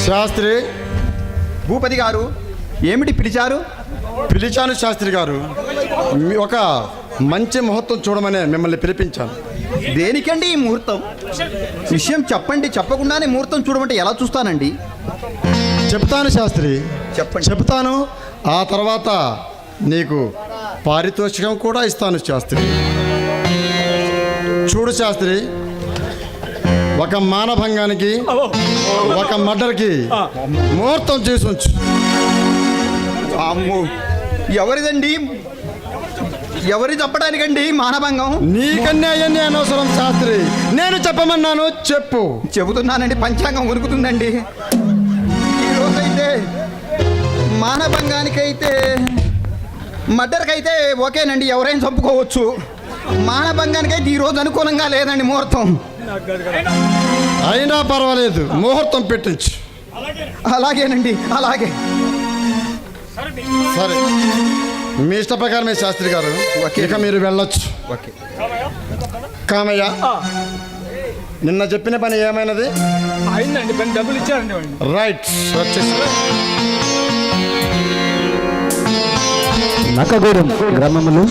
శాస్త్రి. భూపతి గారు ఏమిటి పిలిచారు? పిలిచాను శాస్త్రి గారు. ఒక మంచి ముహూర్తం చూడమని మిమ్మల్ని పిలిపించాను. దేనికండి ఈ ముహూర్తం? విషయం చెప్పండి. చెప్పకుండానే ముహూర్తం చూడమంటే ఎలా చూస్తానండి? చెప్తాను శాస్త్రి, చెప్పండి. చెప్తాను. ఆ తర్వాత నీకు పారితోషికం కూడా ఇస్తాను శాస్త్రి. చూడు శాస్త్రి, ఒక మానభంగానికి ఒక మర్డర్కి ముహూర్తం చేసి ఉంచు. అమ్మో, ఎవరిదండి? ఎవరి చెప్పడానికండి మానభంగం? నీకన్నా అవన్నీ అనవసరం శాస్త్రి, నేను చెప్పమన్నాను, చెప్పు. చెబుతున్నానండి, పంచాంగం ఉరుకుతుందండి. ఈరోజైతే మానభంగానికైతే మర్డర్కైతే ఓకేనండి, ఎవరైనా చంపుకోవచ్చు. మానభంగానికైతే ఈరోజు అనుకూలంగా లేదండి ముహూర్తం. అయినా పర్వాలేదు, ముహూర్తం పెట్టించు. అలాగేనండి, అలాగే. సరే, మీ ఇష్ట ప్రకారమే శాస్త్రి గారు. ఇక మీరు వెళ్ళొచ్చు. ఓకే. కామయ్య, నిన్న చెప్పిన పని ఏమైనది? అయిందండి, పని డబ్బులు ఇచ్చారండి. రైట్, వచ్చేసి నక్కగూడెం గ్రామంలో